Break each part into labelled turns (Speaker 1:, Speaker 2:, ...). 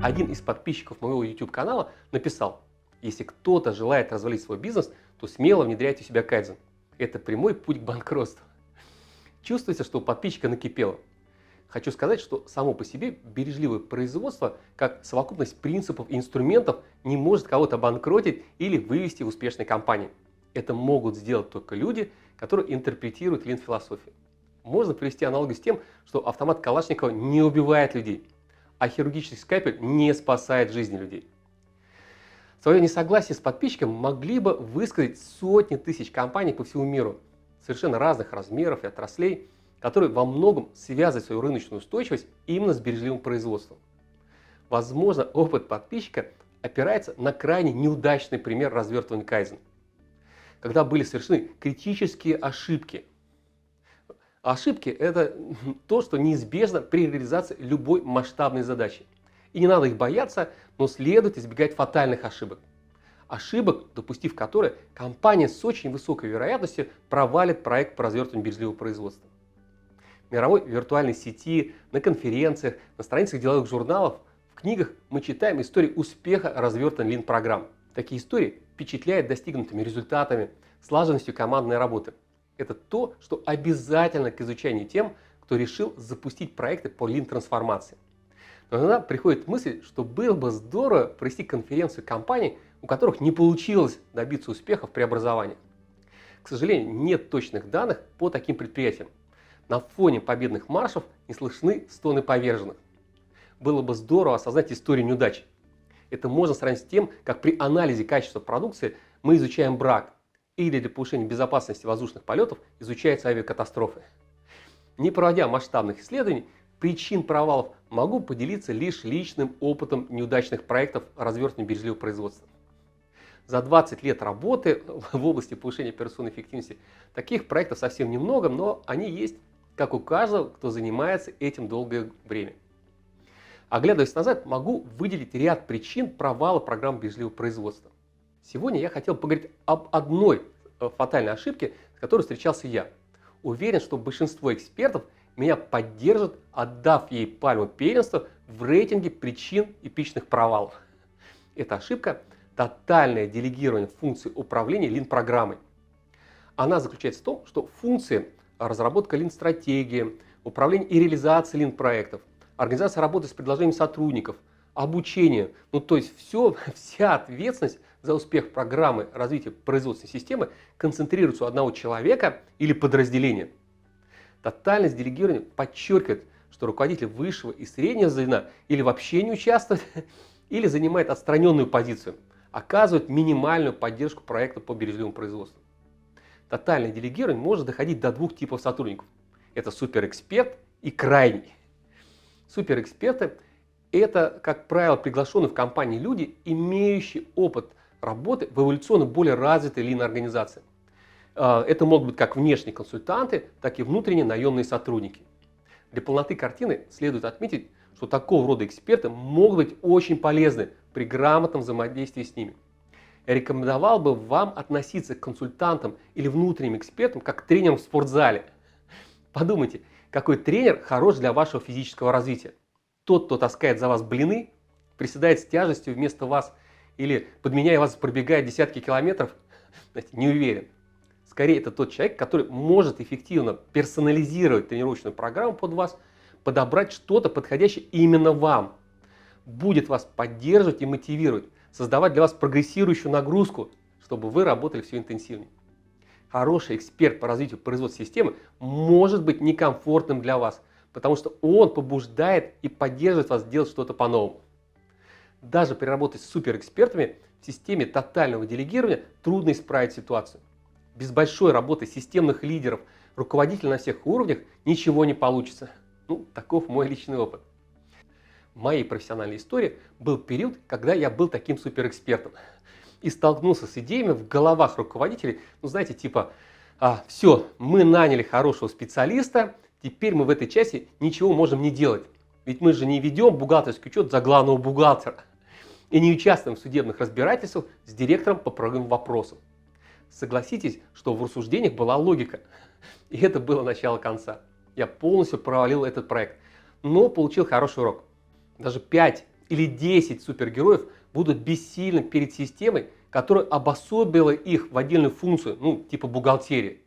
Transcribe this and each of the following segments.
Speaker 1: Один из подписчиков моего YouTube-канала написал: если кто-то желает развалить свой бизнес, то смело внедряйте в себя кайдзен. Это прямой путь к банкротству. Чувствуется, что у подписчика накипело. Хочу сказать, что само по себе бережливое производство, как совокупность принципов и инструментов, не может кого-то обанкротить или вывести в успешной компании. Это могут сделать только люди, которые интерпретируют лин-философию. Можно привести аналогию с тем, что автомат Калашникова не убивает людей, а хирургический скальпель не спасает жизни людей. Свое несогласие с подписчиком могли бы высказать сотни тысяч компаний по всему миру, совершенно разных размеров и отраслей, которые во многом связывают свою рыночную устойчивость именно с бережливым производством. Возможно, опыт подписчика опирается на крайне неудачный пример развертывания кайдзена, когда были совершены критические ошибки. Ошибки – это то, что неизбежно при реализации любой масштабной задачи. И не надо их бояться, но следует избегать фатальных ошибок. Ошибок, допустив которые, компания с очень высокой вероятностью провалит проект по развертыванию бережливого производства. В мировой виртуальной сети, на конференциях, на страницах деловых журналов, в книгах мы читаем истории успеха развертывания лин-программ. Такие истории впечатляют достигнутыми результатами, слаженностью командной работы. Это то, что обязательно к изучению тем, кто решил запустить проекты по лин-трансформации. Но иногда приходит мысль, что было бы здорово провести конференцию компаний, у которых не получилось добиться успеха в преобразовании. К сожалению, нет точных данных по таким предприятиям. На фоне победных маршев не слышны стоны поверженных. Было бы здорово осознать историю неудач. Это можно сравнить с тем, как при анализе качества продукции мы изучаем брак, или для повышения безопасности воздушных полетов изучаются авиакатастрофы. Не проводя масштабных исследований причин провалов, могу поделиться лишь личным опытом неудачных проектов развертывания бережливого производства. За 20 лет работы в области повышения операционной эффективности таких проектов совсем немного, но они есть, как у каждого, кто занимается этим долгое время. Оглядываясь назад, могу выделить ряд причин провала программ бережливого производства. Сегодня я хотел поговорить об одной фатальной ошибке, с которой встречался я. Уверен, что большинство экспертов меня поддержат, отдав ей пальму первенства в рейтинге причин эпичных провалов. Эта ошибка – тотальное делегирование функций управления лин-программой. Она заключается в том, что функции разработка лин-стратегии, управление и реализация лин-проектов, организация работы с предложением сотрудников, обучение, то есть вся ответственность за успех программы развития производственной системы концентрируется у одного человека или подразделения. Тотальность делегирования подчеркивает, что руководитель высшего и среднего звена или вообще не участвует, или занимает отстраненную позицию, оказывает минимальную поддержку проекта по бережливому производству. Тотальное делегирование может доходить до двух типов сотрудников. Это суперэксперт и крайний. Суперэксперты – это, как правило, приглашенные в компании люди, имеющие опыт работы в эволюционно более развитой лин-организации. Это могут быть как внешние консультанты, так и внутренние наемные сотрудники. Для полноты картины следует отметить, что такого рода эксперты могут быть очень полезны при грамотном взаимодействии с ними. Я рекомендовал бы вам относиться к консультантам или внутренним экспертам как к тренерам в спортзале. Подумайте, какой тренер хорош для вашего физического развития. Тот, кто таскает за вас блины, приседает с тяжестью вместо вас или, подменяя вас, пробегает десятки километров, не уверен. Скорее, это тот человек, который может эффективно персонализировать тренировочную программу под вас, подобрать что-то подходящее именно вам, будет вас поддерживать и мотивировать, создавать для вас прогрессирующую нагрузку, чтобы вы работали все интенсивнее. Хороший эксперт по развитию производственной системы может быть некомфортным для вас, потому что он побуждает и поддерживает вас делать что-то по-новому. Даже при работе с суперэкспертами в системе тотального делегирования трудно исправить ситуацию. Без большой работы системных лидеров, руководителей на всех уровнях ничего не получится. Таков мой личный опыт. В моей профессиональной истории был период, когда я был таким суперэкспертом и столкнулся с идеями в головах руководителей, все, мы наняли хорошего специалиста, теперь мы в этой части ничего можем не делать. Ведь мы же не ведем бухгалтерский учет за главного бухгалтера и не участвуем в судебных разбирательствах с директором по программным вопросам. Согласитесь, что в рассуждениях была логика, и это было начало конца. Я полностью провалил этот проект, но получил хороший урок. Даже 5 или 10 супергероев будут бессильны перед системой, которая обособила их в отдельную функцию, ну, типа бухгалтерии.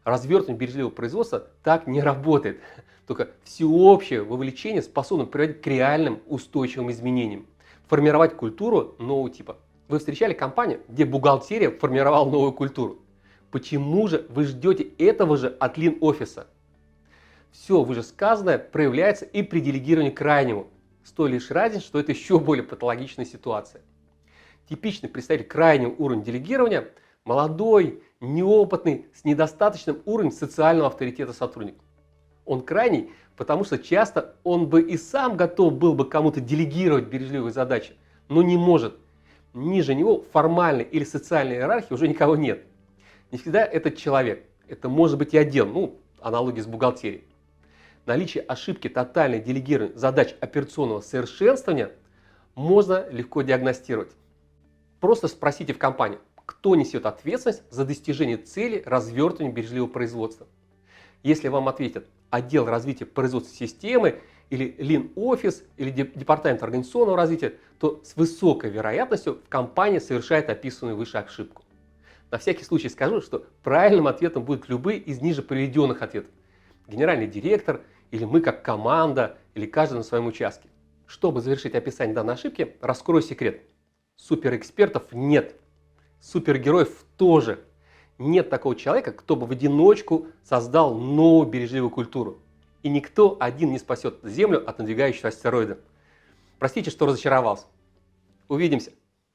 Speaker 1: Развертывание бережливого производства так не работает. Только всеобщее вовлечение способно приводить к реальным устойчивым изменениям. Формировать культуру нового типа. Вы встречали компанию, где бухгалтерия формировала новую культуру? Почему же вы ждете этого же от лин-офиса? Все вышесказанное проявляется и при делегировании крайнему. С той лишь разницей, что это еще более патологичная ситуация. Типичный представитель крайнего уровня делегирования – молодой, неопытный, с недостаточным уровнем социального авторитета сотрудник. Он крайний, потому что часто он бы и сам готов был бы кому-то делегировать бережливые задачи, но не может. Ниже него формальной или социальной иерархии уже никого нет. Не всегда этот человек, это может быть и отдел, ну, аналогии с бухгалтерией. Наличие ошибки тотальной делегирования задач операционного совершенствования можно легко диагностировать. Просто спросите в компании, кто несет ответственность за достижение цели развертывания бережливого производства. Если вам ответят отдел развития производственной системы, или лин-офис, или департамент организационного развития, то с высокой вероятностью в компании совершает описанную выше ошибку. На всякий случай скажу, что правильным ответом будут любые из ниже приведенных ответов. Генеральный директор, или мы как команда, или каждый на своем участке. Чтобы завершить описание данной ошибки, раскрою секрет. Суперэкспертов нет. Супергероев тоже. Нет такого человека, кто бы в одиночку создал новую бережливую культуру. И никто один не спасет Землю от надвигающегося астероида. Простите, что разочаровался. Увидимся.